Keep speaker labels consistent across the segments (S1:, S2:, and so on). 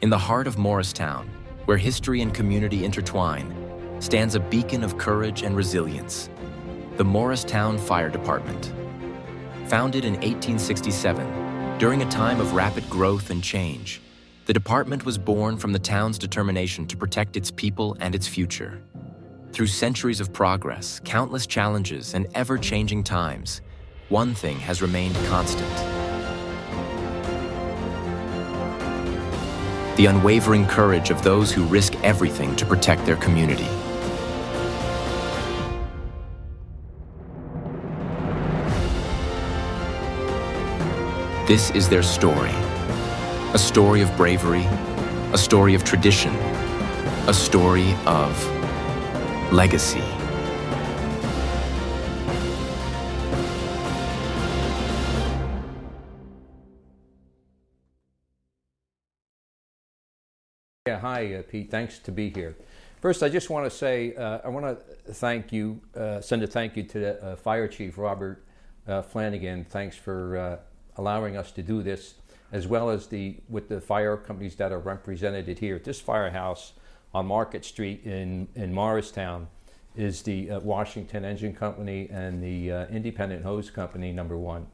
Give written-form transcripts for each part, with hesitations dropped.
S1: In the heart of Morristown, where history and community intertwine, stands a beacon of courage and resilience, the Morristown Fire Department. Founded in 1867, during a time of rapid growth and change, the department was born from the town's determination to protect its people and its future. Through centuries of progress, countless challenges, and ever-changing times, one thing has remained constant: the unwavering courage of those who risk everything to protect their community. This is their story. A story of bravery, a story of tradition, a story of legacy.
S2: Yeah, hi, Pete. Thanks to be here. First, I just want to say I want to thank you, send a thank you to Fire Chief Robert Flanagan. Thanks for allowing us to do this, as well as with the fire companies that are represented here. This firehouse on Market Street in Morristown is the Washington Engine Company and the Independent Hose Company #1.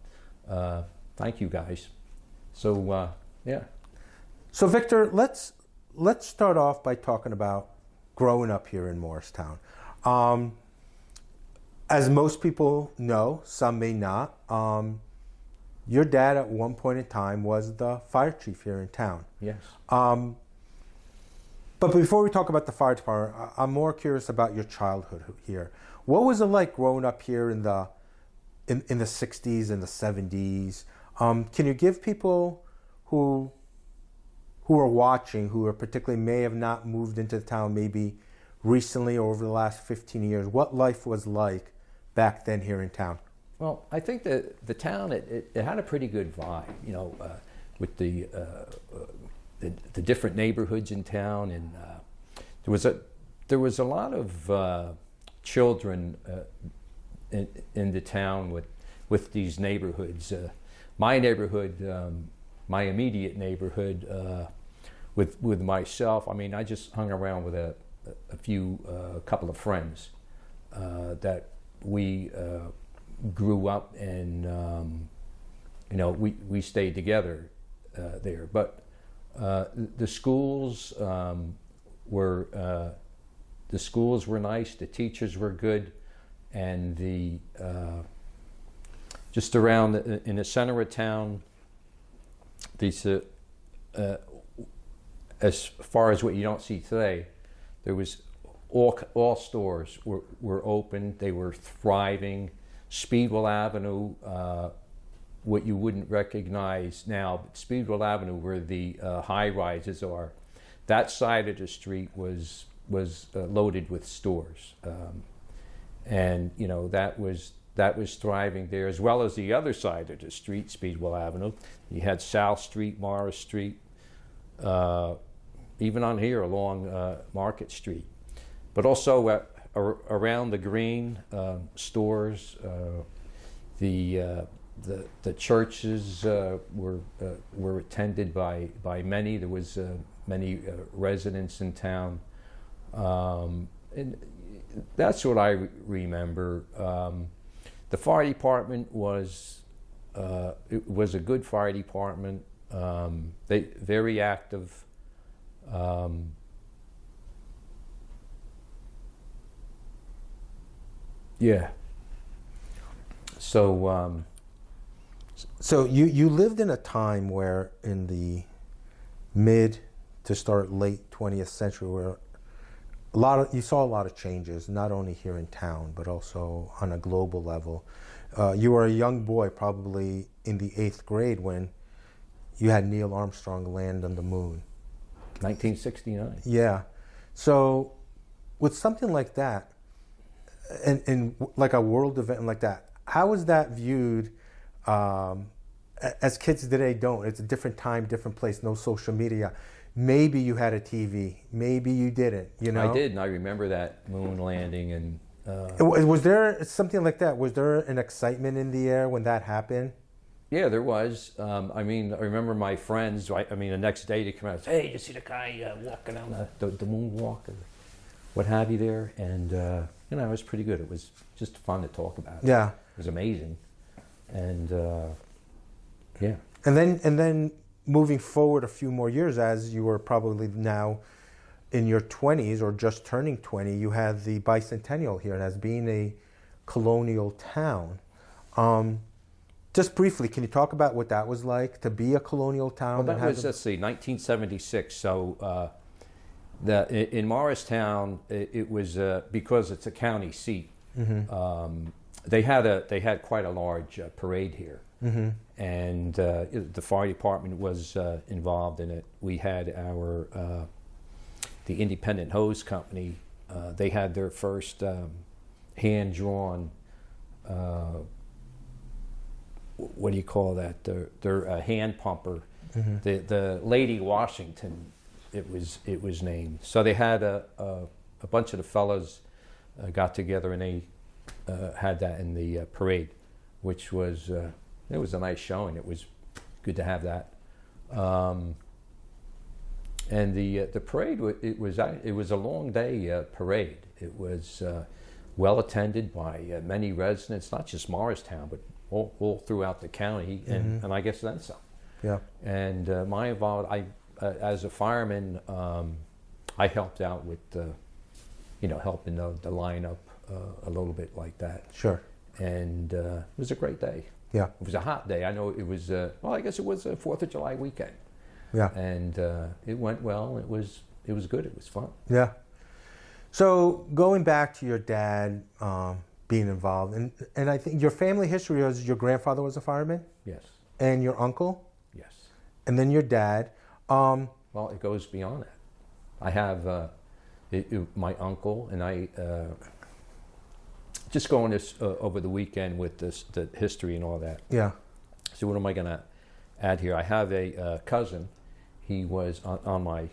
S2: Thank you, guys. So, yeah.
S3: So, Victor, let's start off by talking about growing up here in Morristown. As most people know, some may not, your dad at one point in time was the fire chief here in town.
S2: Yes.
S3: But before we talk about the fire department, I'm more curious about your childhood here. What was it like growing up here in the 60s and the 70s? Can you give people who are watching, who are particularly may have not moved into the town maybe recently or over the last 15 years, what life was like back then here in town?
S2: Well, I think that the town, it had a pretty good vibe, you know, with the different neighborhoods in town, and there was a lot of children in the town with these neighborhoods. My neighborhood, my immediate neighborhood, with myself, I mean, I just hung around with a couple of friends that we grew up, and you know, we stayed together there. But the schools were nice. The teachers were good, and just around in the center of town, these as far as what you don't see today, there was all stores were open. They were thriving. Speedwell Avenue, what you wouldn't recognize now, but Speedwell Avenue, where the high rises are, that side of the street was loaded with stores, and you know, that was thriving there, as well as the other side of the street, Speedwell Avenue. You had South Street, Morris Street, even on here along Market Street, but also around the green, stores, the churches were attended by many. There was many residents in town, and that's what I remember. The fire department was a good fire department. They very active. Yeah. So,
S3: so you lived in a time where, in the mid to start late 20th century, where you saw a lot of changes, not only here in town but also on a global level. You were a young boy, probably in the 8th grade, when you had Neil Armstrong land on the moon.
S2: 1969.
S3: Yeah. So, with something like that, and like a world event like that, how is that viewed? As kids today don't. It's a different time, different place, no social media. Maybe you had a TV, maybe you didn't, you know?
S2: I did, and I remember that moon landing. And
S3: was there something like that? Was there an excitement in the air when that happened?
S2: Yeah, there was. I mean, I remember my friends. I mean, the next day they come out and say, "Hey, you see the guy walking down the moonwalk or what have you there?" And you know, it was pretty good. It was just fun to talk about.
S3: Yeah.
S2: It was amazing, and yeah.
S3: And then moving forward a few more years, as you were probably now in your 20s or just turning 20, you had the bicentennial here, and as being a colonial town. Just briefly, can you talk about what that was like to be a colonial town?
S2: Well, that was, let's see, 1976. So in Morristown, it was because it's a county seat.
S3: Mm-hmm.
S2: They had quite a large parade here,
S3: Mm-hmm.
S2: and the fire department was involved in it. We had the Independent Hose Company. They had their first hand-drawn. What do you call that? Their hand pumper,
S3: Mm-hmm.
S2: the Lady Washington, it was named. So they had a bunch of the fellas got together and they had that in the parade, which was it was a nice showing. It was good to have that. And the parade, it was a long day parade. It was well attended by many residents, not just Morristown, but all throughout the county, and I guess then some.
S3: Yeah.
S2: And my involvement, as a fireman, I helped out with, helping the lineup a little bit like that.
S3: Sure.
S2: And it was a great day.
S3: Yeah.
S2: It was a hot day. I know it was. I guess it was a 4th of July weekend.
S3: Yeah.
S2: And it went well. It was good. It was fun.
S3: Yeah. So going back to your dad being involved, and I think your family history was your grandfather was a fireman?
S2: Yes.
S3: And your uncle?
S2: Yes.
S3: And then your dad.
S2: Well, it goes beyond that. I have my uncle and I just going this over the weekend with the history and all that.
S3: Yeah.
S2: So what am I going to add here? I have a cousin. He was on my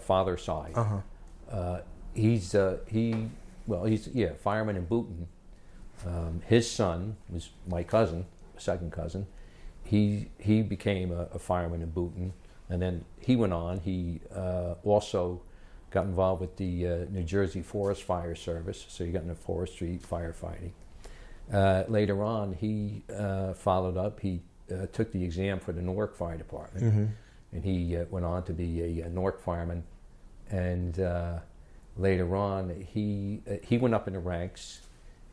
S2: father's side.
S3: Uh-huh.
S2: He's fireman in Booton. His son was my cousin, second cousin. He became a fireman in Booton, and then he went on. He also got involved with the New Jersey Forest Fire Service, so he got into forestry firefighting. Later on, he followed up. He took the exam for the Newark Fire Department,
S3: Mm-hmm.
S2: and he went on to be a Newark fireman. And later on, he went up in the ranks,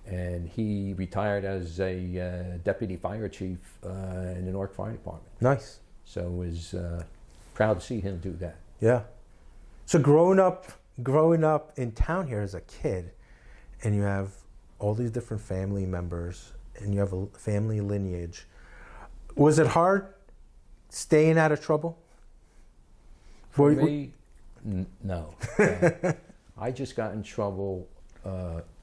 S2: and he retired as a deputy fire chief in the Newark Fire Department.
S3: Nice.
S2: So I was proud to see him do that.
S3: Yeah. So growing up in town here as a kid, and you have all these different family members, and you have a family lineage, was it hard staying out of trouble?
S2: For me, no. I just got in trouble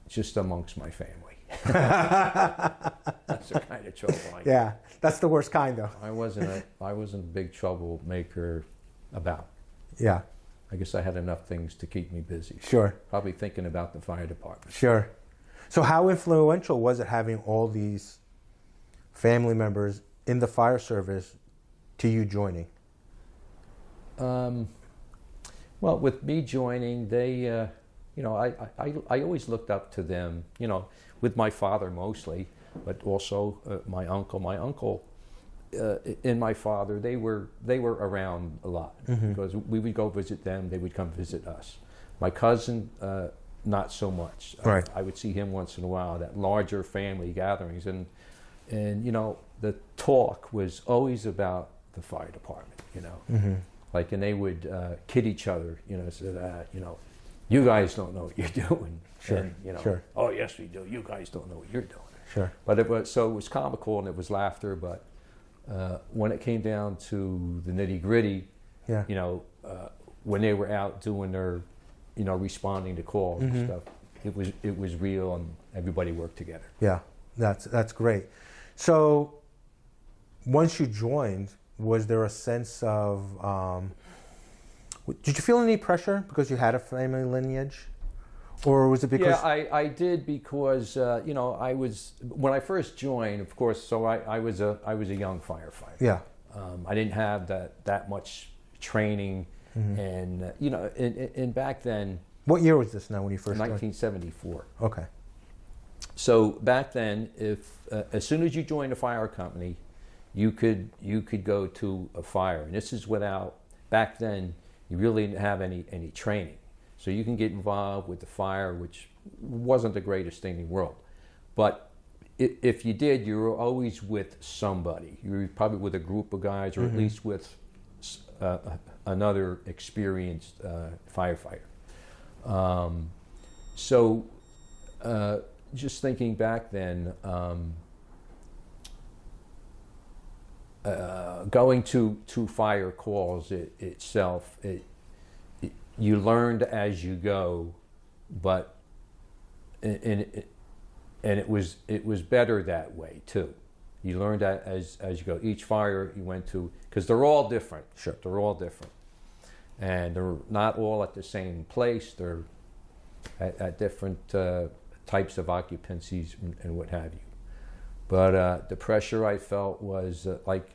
S2: just amongst my family. That's the kind of trouble I got.
S3: Yeah, that's the worst kind, though.
S2: I wasn't a big troublemaker about.
S3: Yeah.
S2: I guess I had enough things to keep me busy.
S3: Sure.
S2: Probably thinking about the fire department.
S3: Sure. So how influential was it having all these family members in the fire service to you joining?
S2: Well, with me joining, they, I always looked up to them, with my father mostly, but also my uncle. My uncle and my father, they were around a lot,
S3: Mm-hmm.
S2: because we would go visit them, they would come visit us. My cousin, not so much.
S3: Right.
S2: I would see him once in a while at larger family gatherings, and the talk was always about the fire department,
S3: Mm-hmm.
S2: Like, and they would kid each other, say that, you guys don't know what you're doing.
S3: Sure,
S2: And,
S3: sure.
S2: Oh, yes, we do. You guys don't know what you're doing.
S3: Sure.
S2: But it was comical and it was laughter. But when it came down to the nitty gritty,
S3: Yeah.
S2: when they were out doing their, responding to calls
S3: Mm-hmm.
S2: and stuff, it was real, and everybody worked together.
S3: Yeah, that's great. So once you joined, was there a sense of, did you feel any pressure because you had a family lineage? or was it because?
S2: Yeah, I did because I was when I first joined, of course. So I was a young firefighter.
S3: Yeah.
S2: I didn't have that much training, and and back then.
S3: What year was this now when you first joined?
S2: 1974.
S3: Okay.
S2: So back then, if as soon as you joined a fire company, you could go to a fire, and this is without. Back then, you really didn't have any training, so you can get involved with the fire, which wasn't the greatest thing in the world. But if you did, you were always with somebody. You were probably with a group of guys, or at least with another experienced firefighter. Just thinking back then, going to fire calls itself, you learned as you go, but it was better that way too. You learned that as you go. Each fire you went to, because they're all different.
S3: Sure.
S2: They're all different, and they're not all at the same place. They're at different types of occupancies and what have you. But the pressure I felt was like,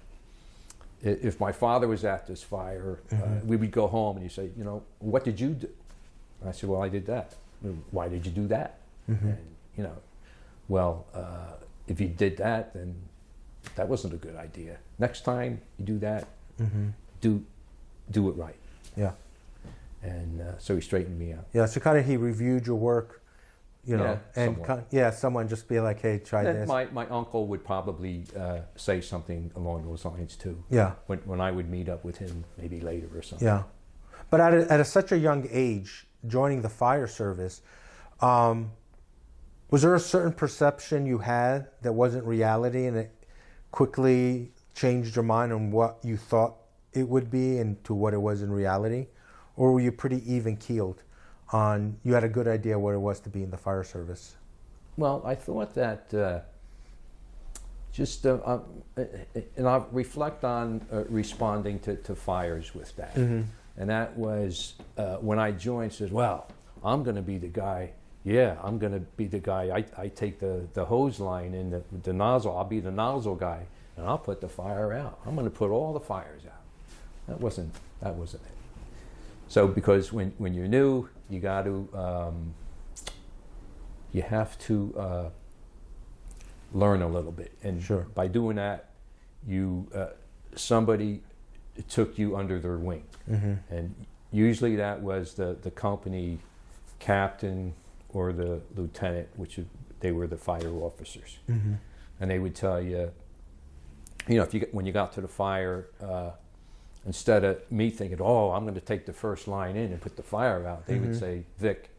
S2: if my father was at this fire, we would go home and he'd say, what did you do? And I said, well, I did that. Why did you do that? And, if you did that, then that wasn't a good idea. Next time you do that, do it right.
S3: Yeah.
S2: And so he straightened me out.
S3: Yeah, so kind of he reviewed your work,
S2: Yeah,
S3: and someone just be like, hey, try
S2: And
S3: this.
S2: my uncle would probably say something along those lines too.
S3: Yeah.
S2: When I would meet up with him maybe later or something.
S3: Yeah. But at such a young age, joining the fire service, was there a certain perception you had that wasn't reality, and it quickly changed your mind on what you thought it would be and to what it was in reality? Or were you pretty even-keeled on, you had a good idea what it was to be in the fire service?
S2: Well, I thought that and I'll reflect on responding to fires with that. And that was when I joined, says, well, I'm going to be the guy. Yeah, I'm going to be the guy. I take the hose line and the nozzle. I'll be the nozzle guy, and I'll put the fire out. I'm going to put all the fires out. That wasn't it. So because when you're new, you got to you have to learn a little bit, and
S3: Sure.
S2: by doing that, you somebody took you under their wing, and usually that was the company captain or the lieutenant, which they were the fire officers, and they would tell you, when you got to the fire. Instead of me thinking, oh, I'm going to take the first line in and put the fire out, they would say, Vic,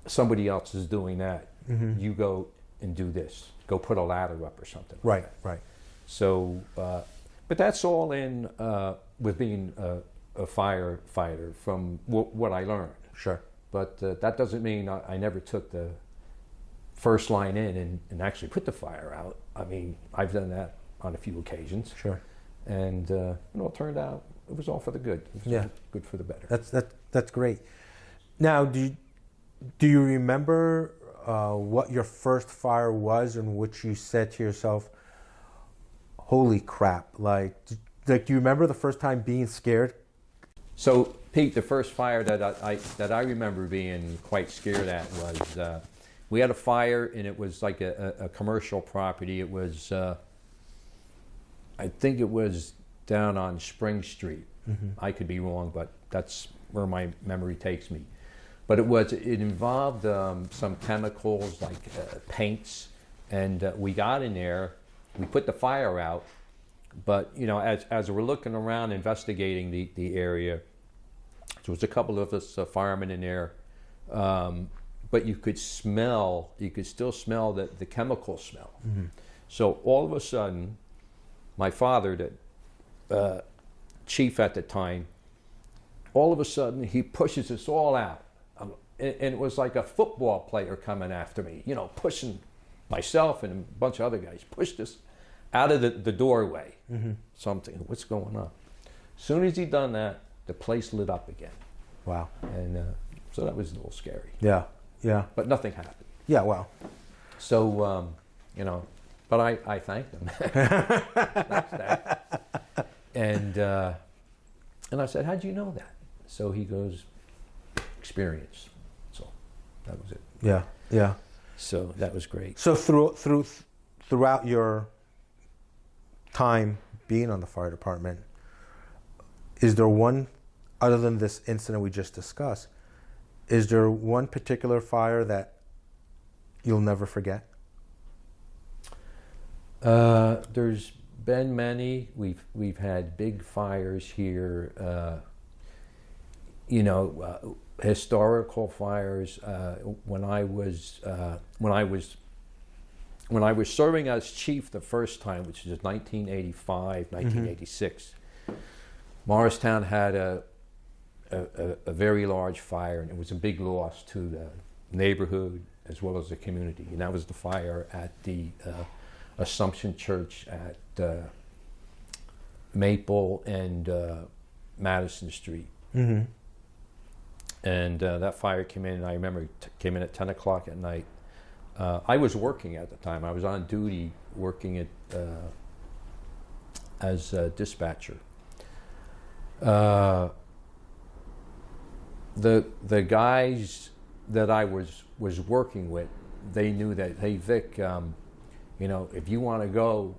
S2: somebody else is doing that. You go and do this. Go put a ladder up or something.
S3: Right,
S2: like that.
S3: right.
S2: So, but that's all in with being a firefighter from what I learned.
S3: Sure.
S2: But that doesn't mean I never took the first line in and actually put the fire out. I mean, I've done that on a few occasions.
S3: Sure.
S2: And it turned out it was all for the good. It was good for the better.
S3: That's great. Now, do you remember what your first fire was, in which you said to yourself, "Holy crap!" Like, do you remember the first time being scared?
S2: So, Pete, the first fire that I remember being quite scared at was we had a fire, and it was like a commercial property. It was. I think it was down on Spring Street. I could be wrong, but that's where my memory takes me. But it involved some chemicals like paints, and we got in there. We put the fire out, but as we're looking around investigating the area, there was a couple of us firemen in there, but you could still smell the chemical smell. So all of a sudden, my father, the chief at the time, all of a sudden he pushes us all out. And it was like a football player coming after me, pushing myself and a bunch of other guys, pushed us out of the doorway. Something, what's going on? As soon as he done that, the place lit up again.
S3: Wow.
S2: And So that was a little scary.
S3: Yeah. Yeah.
S2: But nothing happened.
S3: Yeah. Well.
S2: So, but I thanked him. That's that. And I said, how'd you know that? So he goes, experience. So that was it.
S3: Yeah. Yeah.
S2: So that was great.
S3: So throughout your time being on the fire department, is there one, other than this incident we just discussed, is there one particular fire that you'll never forget?
S2: There's been many. We've had big fires here. Historical fires. When I was serving as chief the first time, which was 1985, 1986, Morristown had a very large fire, and it was a big loss to the neighborhood as well as the community. And that was the fire at the Assumption Church at Maple and Madison Street.
S3: Mm-hmm.
S2: And that fire came in, and I remember it came in at 10 o'clock at night. I was working at the time. I was on duty working as a dispatcher. The guys that I was working with, they knew that, hey, Vic, if you want to go,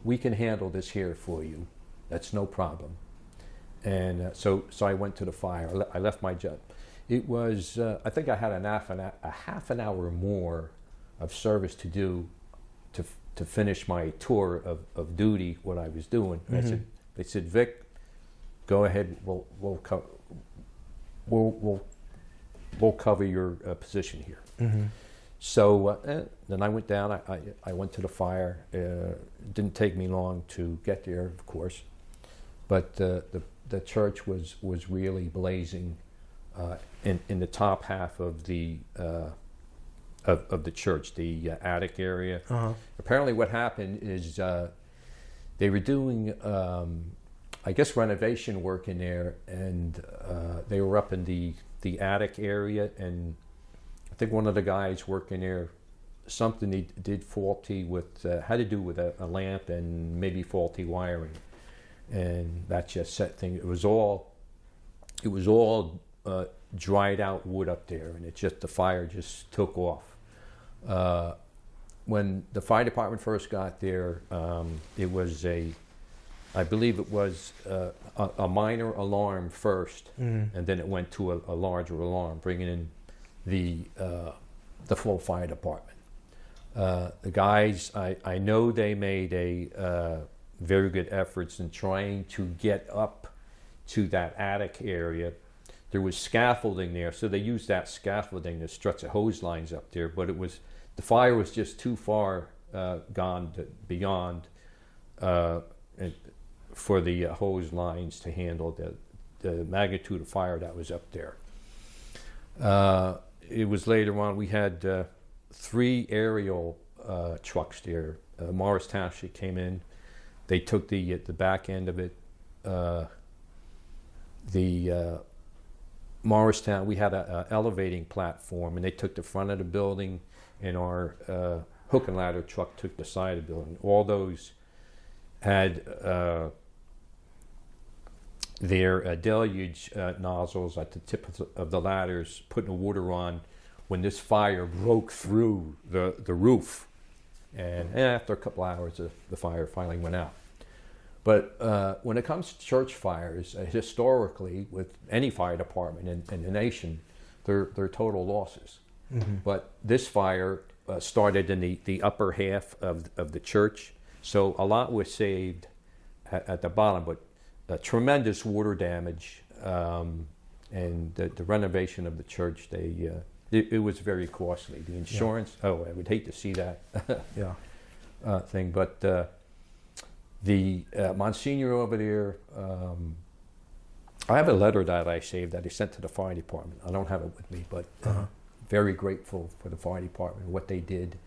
S2: we can handle this here for you. That's no problem. And so I went to the fire. I left my job. It was, I think I had a half an hour more of service to do to finish my tour of duty, what I was doing. Mm-hmm. They said, Vic, go ahead. We'll cover your position here. Mm-hmm. So then I went down. I went to the fire. It didn't take me long to get there, of course, but the church was really blazing in the top half of the church, the attic area. Uh-huh. Apparently, what happened is they were doing, I guess, renovation work in there, and they were up in the attic area, and I think one of the guys working there, something he did faulty with, had to do with a lamp and maybe faulty wiring. And that just set things. It was all dried out wood up there, and the fire just took off. When the fire department first got there, it was I believe it was a minor alarm first, and then it went to a larger alarm, bringing in the full fire department. The guys, I know they made a very good efforts in trying to get up to that attic area. There was scaffolding there, so they used that scaffolding to stretch the hose lines up there, but the fire was just too far gone beyond for the hose lines to handle the magnitude of fire that was up there. It was later on, we had 3 aerial trucks there. Morristown came in. They took the back end of it. Morristown, we had a elevating platform, and they took the front of the building, and our hook and ladder truck took the side of the building. All those had their deluge nozzles at the tip of the ladders, putting the water on when this fire broke through the roof. And after a couple hours, the fire finally went out. But when it comes to church fires, historically, with any fire department in the nation, they're total losses. Mm-hmm. But this fire started in the upper half of the church, so a lot was saved at the bottom, but tremendous water damage, and the renovation of the church, it was very costly. The insurance, I would hate to see that thing, but the Monsignor over there, I have a letter that I saved that he sent to the fire department. I don't have it with me, but very grateful for the fire department, what they did,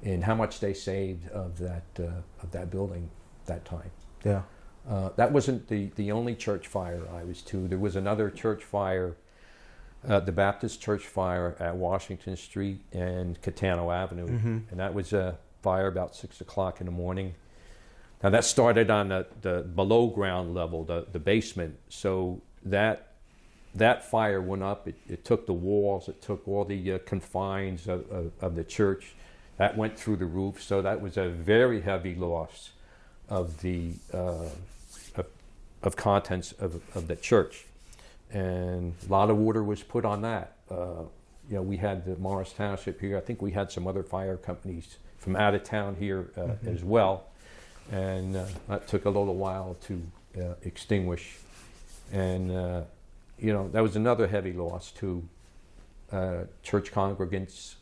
S2: and how much they saved of that building that time. Yeah. That wasn't the only church fire I was to. There was another church fire the Baptist Church fire at Washington Street and Catano Avenue. And that was a fire about 6 o'clock in the morning. Now that started on the below ground level, the basement. So that fire went up. It took the walls. It took all the confines of the church. That went through the roof. So that was a very heavy loss of the of contents of the church. And a lot of water was put on that. We had the Morris Township here. I think we had some other fire companies from out of town here as well. And that took a little while to extinguish. And, that was another heavy loss to church congregants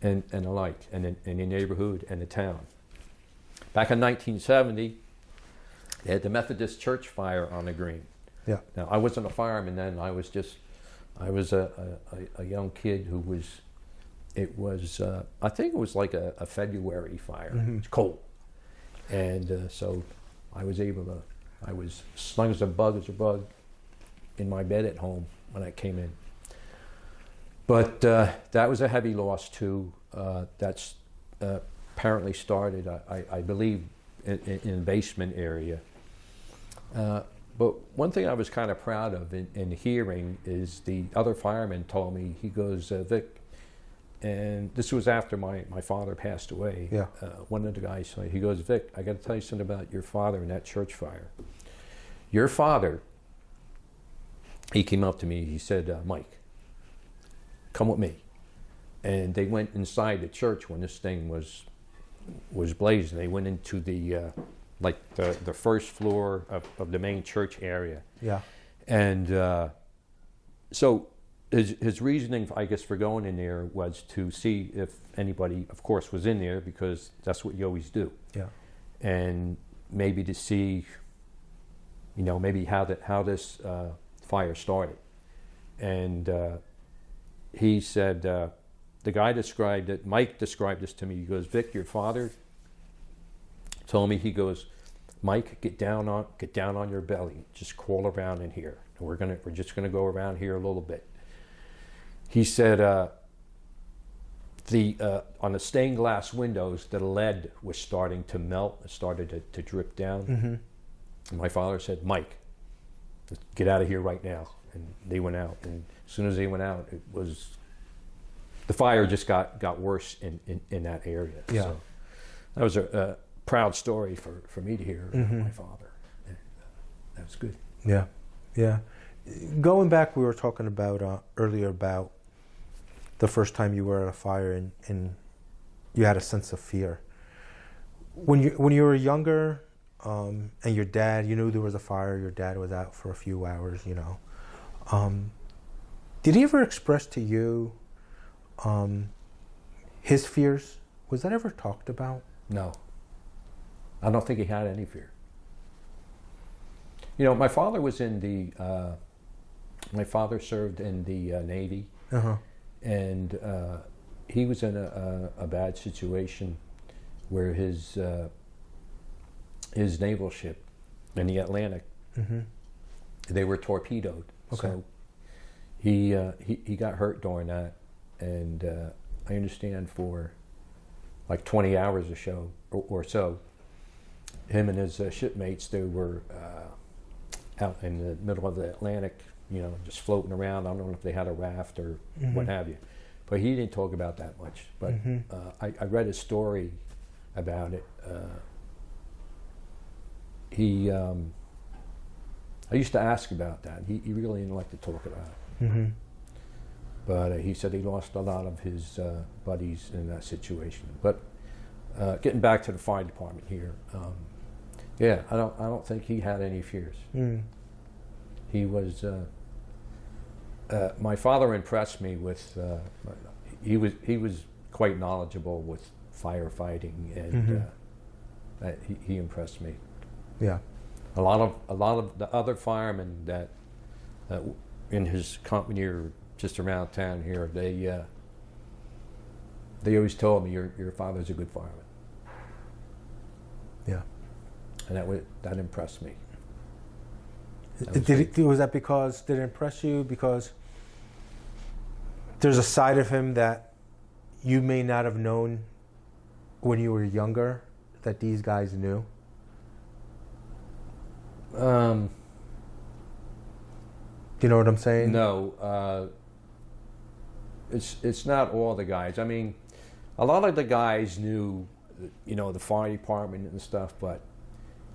S2: and the like, and in the neighborhood and the town. Back in 1970, they had the Methodist Church fire on the green.
S3: Yeah.
S2: Now, I wasn't a fireman then. I was a young kid who was, I think it was like a February fire. It was cold. And so I was snug as a bug in my bed at home when I came in. But that was a heavy loss too. That's apparently started, I believe, in the basement area. But one thing I was kind of proud of in hearing is the other fireman told me, he goes, Vic, and this was after my father passed away.
S3: Yeah.
S2: One of the guys said, he goes, Vic, I got to tell you something about your father in that church fire. Your father, he came up to me, he said, Mike, come with me. And they went inside the church when this thing was blazing. They went into the the first floor of the main church area.
S3: Yeah.
S2: And so his reasoning, I guess, for going in there was to see if anybody, of course, was in there, because that's what you always do.
S3: Yeah.
S2: And maybe to see, maybe how this fire started. And he said, the guy described it, Mike described this to me. He goes, Vic, your father told me, he goes, Mike, get down on your belly, just crawl around in here. And we're just gonna go around here a little bit. He said, on the stained glass windows, the lead was starting to melt. It started to drip down. And my father said, Mike, get out of here right now. And they went out. And as soon as they went out, the fire just got worse in that area.
S3: Yeah.
S2: So that was a proud story for me to hear about my father. And, that was good.
S3: Yeah. Yeah. Going back, we were talking about earlier about the first time you were at a fire and you had a sense of fear. When you were younger, and your dad, you knew there was a fire, your dad was out for a few hours, did he ever express to you his fears? Was that ever talked about?
S2: No. I don't think he had any fear. My father was in the, my father served in the Navy. And he was in a bad situation where his naval ship in the Atlantic, they were torpedoed.
S3: Okay.
S2: So he got hurt during that, and I understand for like 20 hours or so, him and his shipmates, they were out in the middle of the Atlantic, just floating around. I don't know if they had a raft or what have you. But he didn't talk about that much. But I read a story about it. I used to ask about that. He really didn't like to talk about it. But he said he lost a lot of his buddies in that situation. But getting back to the fire department here, I don't think he had any fears. He was. My father impressed me with. He was quite knowledgeable with firefighting, and he impressed me.
S3: Yeah.
S2: A lot of the other firemen that in his company or just around town here, they always told me your father's a good fireman.
S3: Yeah.
S2: And that impressed me.
S3: Was that because, did it impress you because there's a side of him that you may not have known when you were younger that these guys knew? Do you know what I'm saying?
S2: No, it's not all the guys. I mean, a lot of the guys knew, the fire department and stuff, but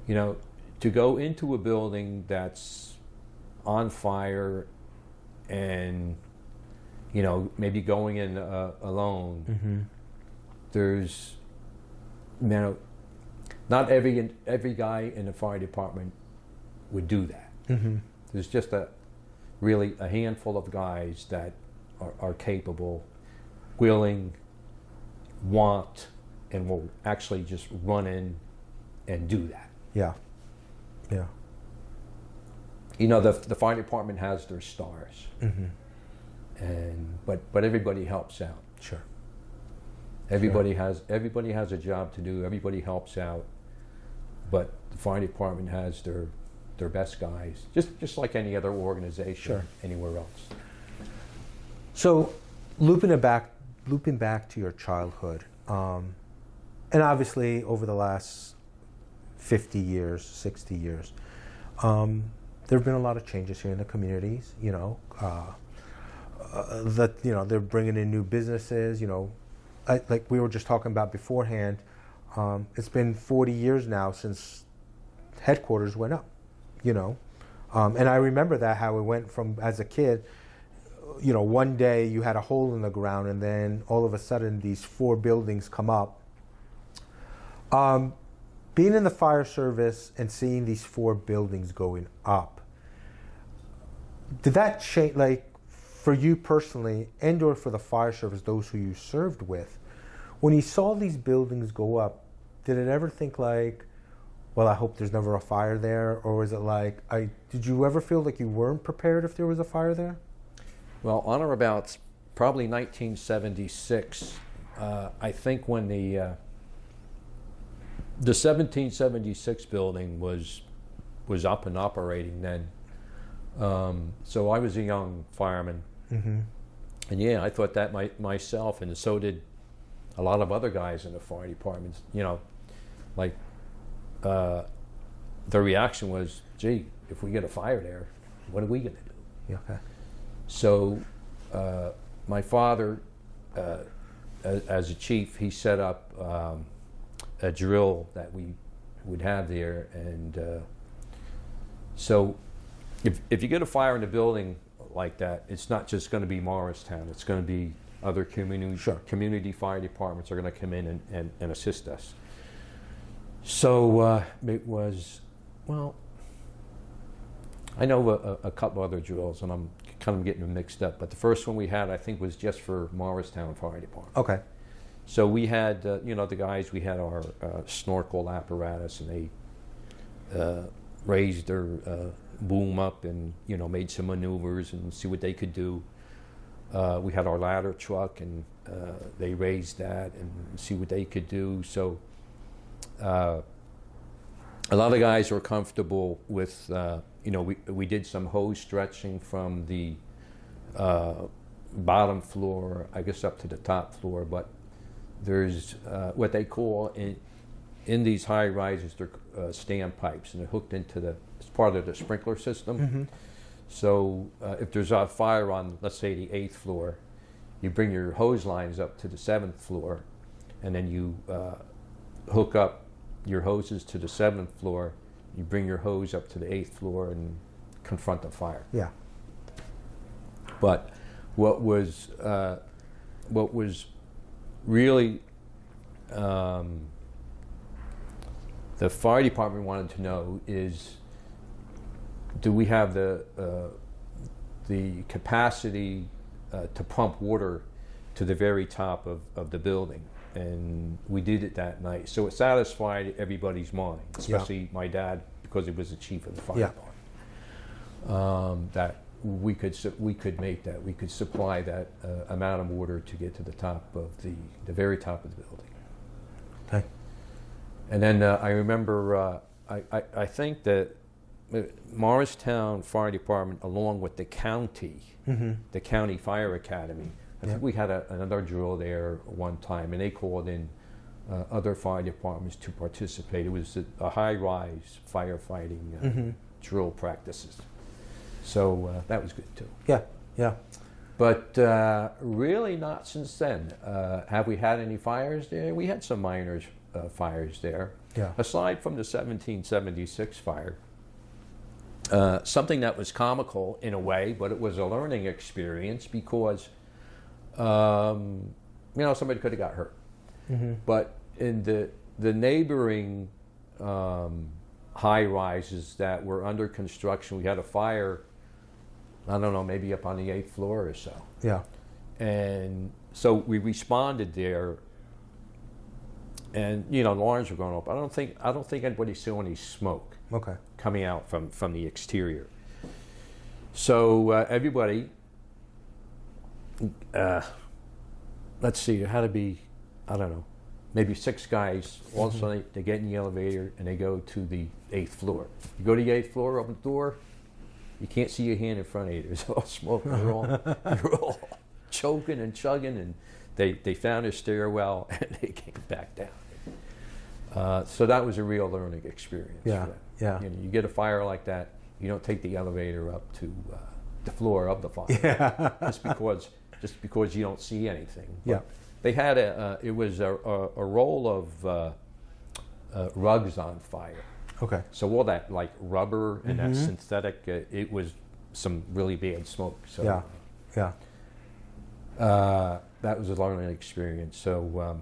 S2: to go into a building that's on fire and maybe going in alone,
S3: Mm-hmm.
S2: there's not every guy in the fire department would do that.
S3: Mm-hmm.
S2: There's just really a handful of guys that are capable, willing, want, and will actually just run in and do that.
S3: Yeah. Yeah.
S2: The fire department has their stars,
S3: Mm-hmm.
S2: but everybody helps out.
S3: Sure.
S2: Everybody has a job to do. Everybody helps out, but the fire department has their best guys, just like any other organization,
S3: Sure.
S2: anywhere else.
S3: So, looping back to your childhood, and obviously over the last 50 years, 60 years, there have been a lot of changes here in the communities. They're bringing in new businesses. Like we were just talking about beforehand. It's been 40 years now since headquarters went up. And I remember how it went from, as a kid, one day you had a hole in the ground and then all of a sudden these 4 buildings come up. Being in the fire service and seeing these 4 buildings going up, did that change, like, for you personally and or for the fire service, those who you served with, when you saw these buildings go up, did it ever think like, well, I hope there's never a fire there? Or was it like, did you ever feel like you weren't prepared if there was a fire there?
S2: Well, on or about probably 1976, I think when the 1776 building was up and operating then. So I was a young fireman,
S3: Mm-hmm.
S2: and yeah, I thought that myself, and so did a lot of other guys in the fire departments. The reaction was, gee, if we get a fire there, what are we going to do?
S3: Yeah, okay.
S2: So my father, as a chief, he set up a drill that we would have there, and so if you get a fire in a building like that, it's not just going to be Morristown, it's going to be other community fire departments are going to come in and assist us. So it was, well, I know a couple other drills, and I'm kind of getting them mixed up, but the first one we had, I think, was just for Morristown Fire Department.
S3: Okay.
S2: So we had, the guys, we had our snorkel apparatus, and they raised their boom up and, made some maneuvers and see what they could do. We had our ladder truck, and they raised that and see what they could do. So a lot of guys were comfortable with, we did some hose stretching from the bottom floor, I guess, up to the top floor, but there's what they call in these high rises, they're standpipes, and they're hooked into it's part of the sprinkler system.
S3: Mm-hmm.
S2: So if there's a fire on, let's say, the 8th floor, you bring your hose lines up to the 7th floor, and then you hook up your hoses to the 7th floor, you bring your hose up to the 8th floor and confront the fire.
S3: Yeah.
S2: But what was really the fire department wanted to know is, do we have the capacity to pump water to the very top of the building? And we did it that night. So it satisfied everybody's mind, especially my dad, because he was the chief of the fire department. That we could make that. We could supply that amount of water to get to the top of the very top of the building.
S3: Okay.
S2: And then I remember, I think that Morristown Fire Department, along with the county fire academy. I think we had another drill there one time, and they called in other fire departments to participate. It was a high-rise firefighting drill practices. So that was good too.
S3: Yeah, yeah.
S2: But really not since then. Have we had any fires there? We had some minor fires there.
S3: Yeah.
S2: Aside from the 1776 fire, something that was comical in a way, but it was a learning experience because, somebody could have got hurt. But in the neighboring high rises that were under construction, we had a fire, I don't know, maybe up on the 8th floor or so.
S3: Yeah.
S2: And so we responded there, and alarms were going up. I don't think anybody saw any smoke coming out from the exterior. So everybody, let's see, there had to be, I don't know, maybe 6 guys. All of a sudden they get in the elevator and they go to the 8th floor. You go to the 8th floor, open the door, you can't see your hand in front of you. There's all smoke. You're all choking and chugging, and they found a stairwell and they came back down. So that was a real learning experience.
S3: Yeah, yeah.
S2: You get a fire like that, you don't take the elevator up to the floor of the fire.
S3: Yeah.
S2: just because you don't see anything. But
S3: yeah.
S2: They had it was a roll of rugs on fire.
S3: Okay.
S2: So all that like rubber and that synthetic, it was some really bad smoke. So
S3: yeah.
S2: That was a learning experience. So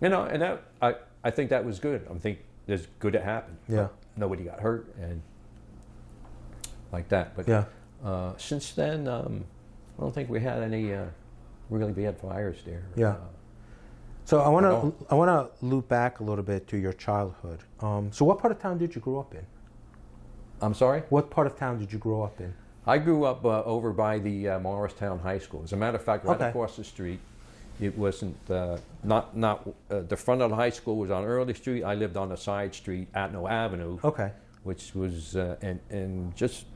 S2: and that I think that was good. I think it's good it happened.
S3: Yeah.
S2: Nobody got hurt and like that. But since then, I don't think we had any really bad fires there.
S3: Yeah. So I want to loop back a little bit to your childhood. So what part of town did you grow up in?
S2: I'm sorry?
S3: What part of town did you grow up in?
S2: I grew up over by the Morristown High School. As a matter of fact, right across the street. It wasn't not the front of the high school was on Early Street. I lived on the side street, Atno Avenue.
S3: Okay.
S2: Which was and just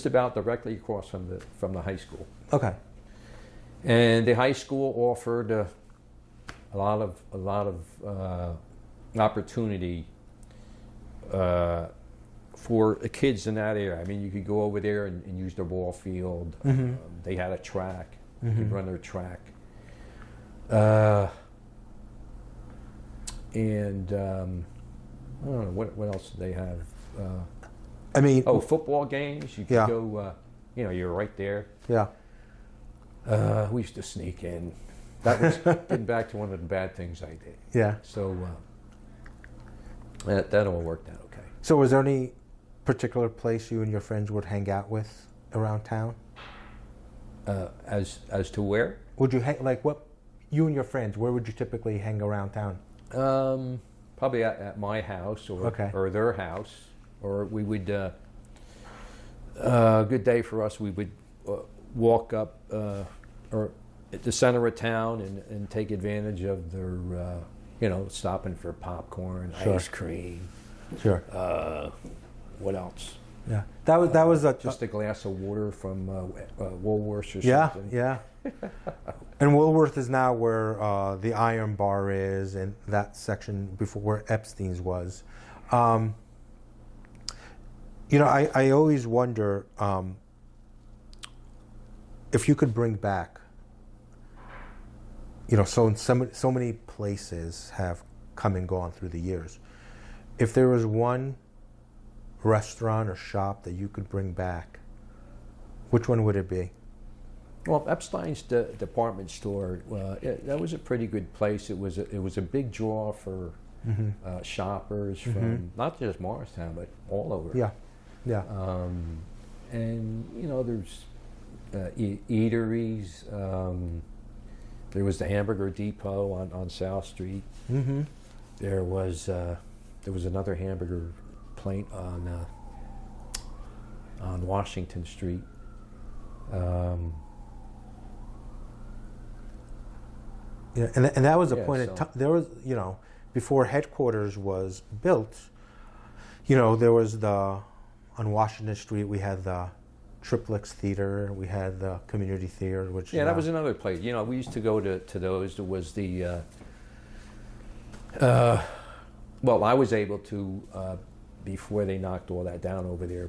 S2: about directly across from the high school.
S3: Okay.
S2: And the high school offered a lot of opportunity for the kids in that area. I mean, you could go over there and use their ball field. They had a track. You could run their track. And I don't know what else did they have.
S3: I mean,
S2: football games. You could go. You're right there.
S3: Yeah.
S2: We used to sneak in. That was getting back to one of the bad things I did.
S3: Yeah.
S2: So that all worked out okay.
S3: So was there any particular place you and your friends would hang out with around town?
S2: As to where?
S3: Would you what? You and your friends, where would you typically hang around town?
S2: Probably at my house or their house, or we would. A good day for us, we would walk up or at the center of town and take advantage of their, stopping for popcorn, ice cream.
S3: Sure.
S2: What else?
S3: Yeah, that was
S2: just a glass of water from Woolworths or something.
S3: Yeah. And Woolworth is now where the Iron Bar is, and that section before where Epstein's was. I always wonder if you could bring back. So many places have come and gone through the years. If there was one restaurant or shop that you could bring back, which one would it be?
S2: Well, Epstein's department store, that was a pretty good place. It was a big draw for shoppers from not just Morristown, but all over.
S3: Yeah.
S2: And there's eateries. There was the Hamburger Depot on South Street. There was another hamburger plant on Washington Street.
S3: Yeah, and that was a point in time. There was, before headquarters was built, there was the on Washington Street, we had the Triplex Theater. We had the Community Theater, which
S2: Yeah, that was another place. You know, we used to go to those. There was the, well, I was able to, before they knocked all that down over there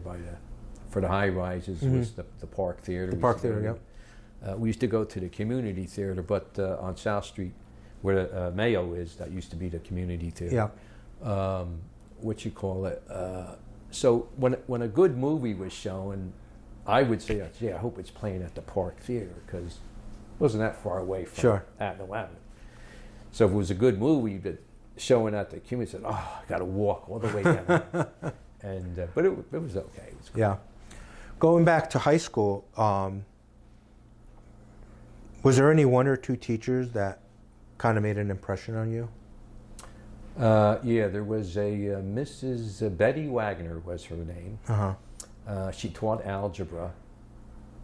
S2: for the high rises, was the Park Theater.
S3: The Park Theater, yeah.
S2: We used to go to the Community Theater, but on South Street, where Mayo is, that used to be the Community Theater.
S3: Yeah.
S2: What you call it? So when a good movie was shown, I would say, "Yeah, I hope it's playing at the Park Theater," because it wasn't that far away from Avenue Avenue. So if it was a good movie that showing at the Community, said, "Oh, I got to walk all the way down." And but it was okay. It was cool.
S3: Yeah. Going back to high school, was there any one or two teachers that kind of made an impression on you?
S2: Yeah, there was a Mrs. Betty Wagner was her name. She taught algebra,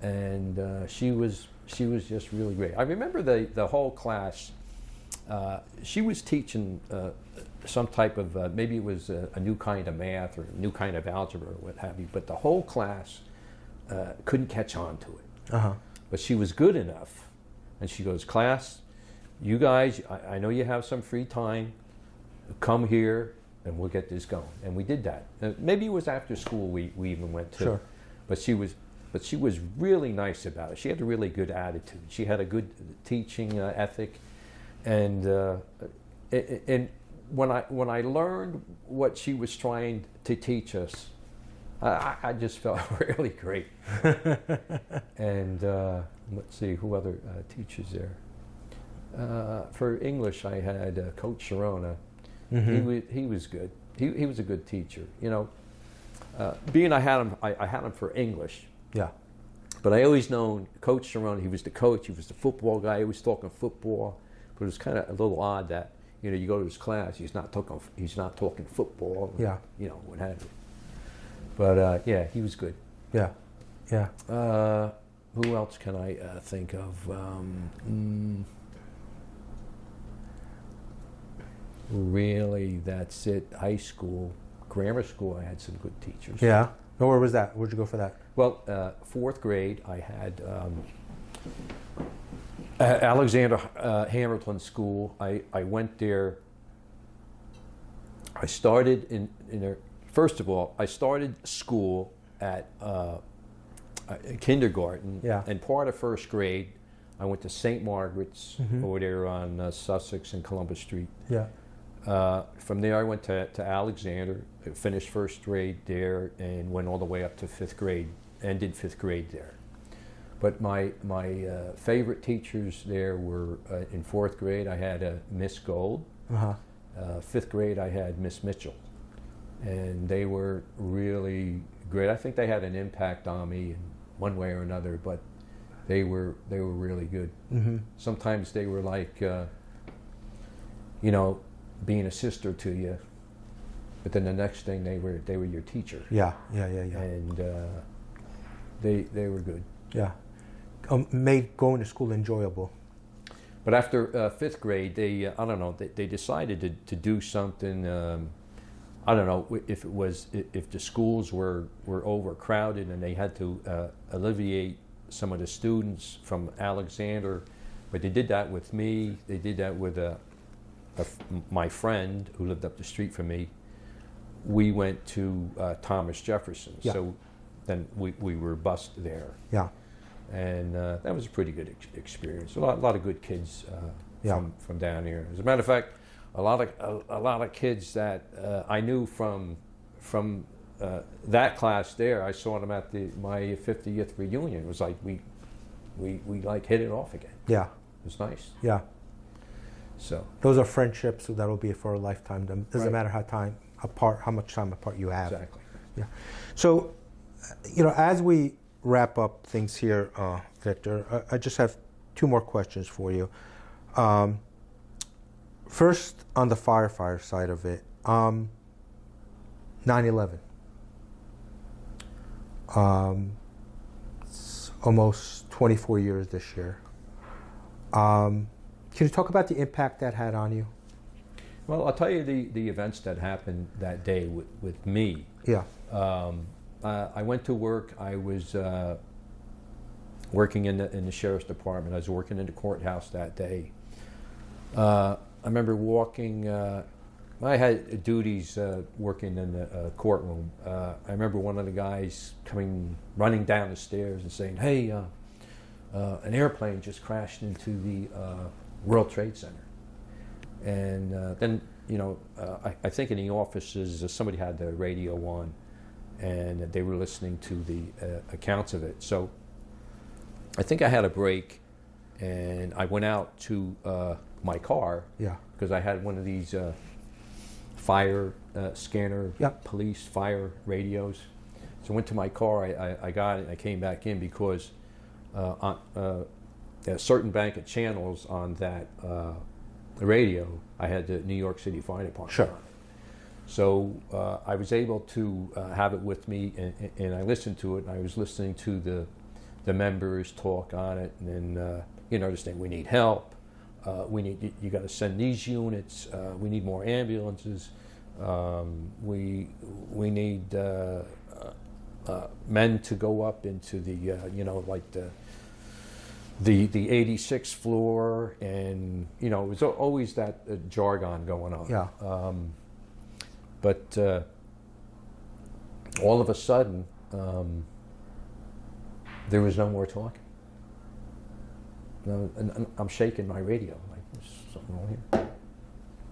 S2: and she was just really great. I remember the whole class. She was teaching some type of maybe it was a new kind of math or a new kind of algebra or what have you. But the whole class couldn't catch on to it. But she was good enough, and she goes, "Class, you guys, I know you have some free time. Come here and we'll get this going." And we did that. Maybe it was after school we even went to.
S3: Sure.
S2: But she was really nice about it. She had a really good attitude. She had a good teaching ethic, and when I learned what she was trying to teach us, I just felt really great. And let's see, who other teachers there? For English, I had Coach Sharona. He was good. He was a good teacher. You know, being I had him for English.
S3: Yeah.
S2: But I always known Coach Sharona. He was the coach. He was the football guy. He was talking football. But it was kind of a little odd that you go to his class. He's not talking football.
S3: Yeah.
S2: You know, what have you. But yeah, he was good.
S3: Yeah. Yeah.
S2: Who else can I think of? Really, that's it. High school, grammar school, I had some good teachers.
S3: Yeah. No, where was that? Where'd you go for that?
S2: Well, fourth grade, I had Alexander Hamilton School. I went there. I started in first of all, I started school at kindergarten.
S3: Yeah. And
S2: part of first grade, I went to St. Margaret's over there on Sussex and Columbus Street.
S3: Yeah.
S2: From there, I went to Alexander, finished first grade there, and went all the way up to fifth grade, ended fifth grade there. But my favorite teachers there were in fourth grade, I had Miss Gold. Fifth grade, I had Miss Mitchell. And they were really great. I think they had an impact on me in one way or another, but they were really good. Sometimes they were like, being a sister to you, but then the next thing they were your teacher.
S3: Yeah.
S2: And they were good.
S3: Yeah. Made going to school enjoyable.
S2: But after fifth grade, they decided to do something. I don't know if the schools were overcrowded and they had to alleviate some of the students from Alexander, but they did that with me. They did that with my friend who lived up the street from me. We went to Thomas Jefferson, so then we were bused there. Yeah, and that was a pretty good experience. A lot of good kids from down here. As a matter of fact, a lot of kids that I knew from that class there. I saw them at my 50th reunion. It was like we like hit it off again. Yeah, it was nice.
S3: Yeah.
S2: So
S3: those are friendships that will be for a lifetime. Doesn't matter how much time apart you have.
S2: Exactly.
S3: Yeah. So, as we wrap up things here, Victor, I just have two more questions for you. First, on the firefighter side of it, 9/11. It's almost 24 years this year. Can you talk about the impact that had on you?
S2: Well, I'll tell you the events that happened that day with me.
S3: Yeah.
S2: I went to work. I was working in the sheriff's department. I was working in the courthouse that day. I remember walking. I had duties working in the courtroom. I remember one of the guys running down the stairs and saying, "Hey, an airplane just crashed into the World Trade Center." And then, I think in the offices somebody had the radio on, and they were listening to the accounts of it. So I think I had a break, and I went out to my car, because I had one of these fire scanner, police fire radios. So I went to my car, I got it, and I came back in because a certain bank of channels on that radio, I had the New York City Fire Department on it. So I was able to have it with me, and I listened to it, and I was listening to the members talk on it, and then understand we need help, you got to send these units, we need more ambulances, we need men to go up into the the 86th floor, and it was always that jargon going on. But all of a sudden, there was no more talking. And I'm shaking my radio, like there's something wrong here.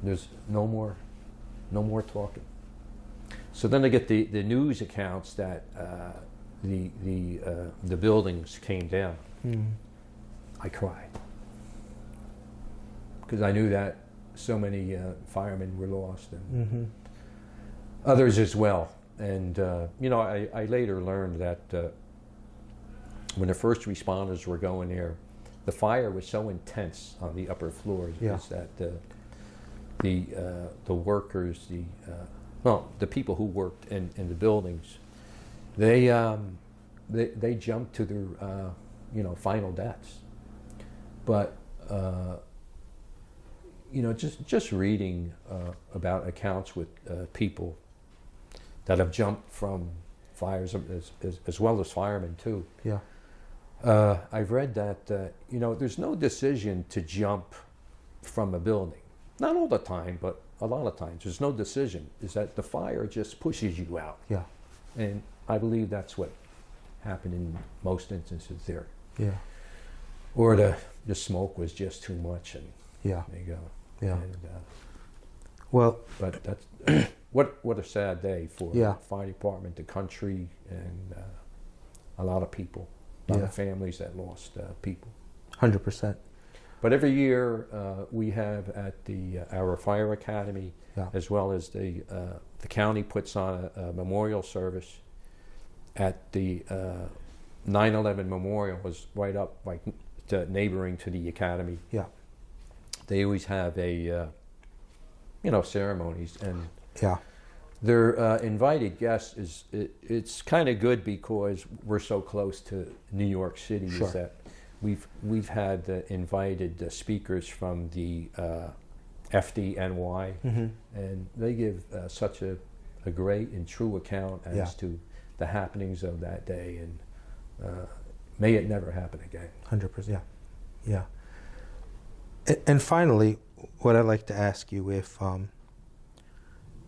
S2: There's no more talking. So then I get the news accounts that the buildings came down. I cried because I knew that so many firemen were lost, and others as well. And I later learned that when the first responders were going there, the fire was so intense on the upper floors is that the workers, the people who worked in the buildings, they jumped to their final deaths. But just reading about accounts with people that have jumped from fires, as well as firemen too. I've read that there's no decision to jump from a building. Not all the time, but a lot of times there's no decision. Is that the fire just pushes you out? And I believe that's what happened in most instances there. Or the smoke was just too much, and there you go. And,
S3: well,
S2: but that's what a sad day for the fire department, the country, and a lot of people, a lot of families that lost people.
S3: 100%.
S2: But every year we have at our fire academy, as well as the county puts on a memorial service at the 9/11 memorial, was right up like neighboring to the academy. They always have a ceremonies, and their invited guests it's kind of good because we're so close to New York City. Is that we've had invited speakers from the FDNY, and they give such a great and true account as to the happenings of that day, and may it never happen again.
S3: 100%. And finally, what I'd like to ask you, if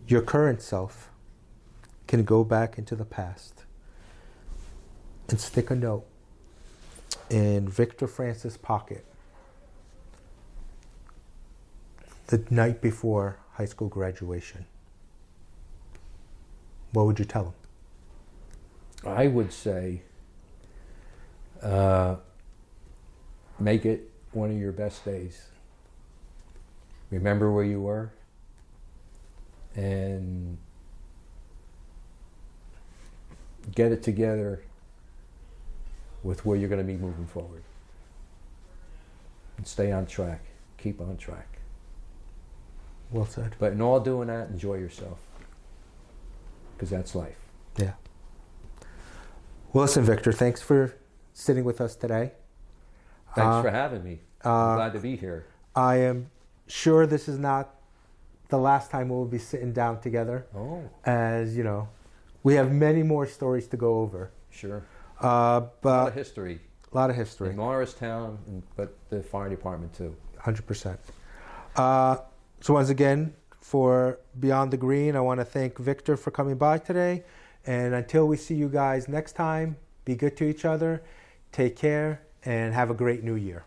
S3: your current self can go back into the past and stick a note in Victor Francis' pocket the night before high school graduation, what would you tell him?
S2: I would say, make it one of your best days. Remember where you were, and get it together with where you're going to be moving forward. And stay on track. Keep on track.
S3: Well said.
S2: But in all doing that, enjoy yourself. Because that's life.
S3: Yeah. Well, listen, Victor, thanks for sitting with us today.
S2: Thanks for having me. I'm glad to be here.
S3: I am sure this is not the last time we'll be sitting down together.
S2: Oh.
S3: As, We have many more stories to go over.
S2: Sure.
S3: But
S2: A lot of history.
S3: A lot of history.
S2: In Morristown, but the fire department too.
S3: 100%. So once again, for Beyond the Green, I want to thank Victor for coming by today. And until we see you guys next time, be good to each other, take care, and have a great new year.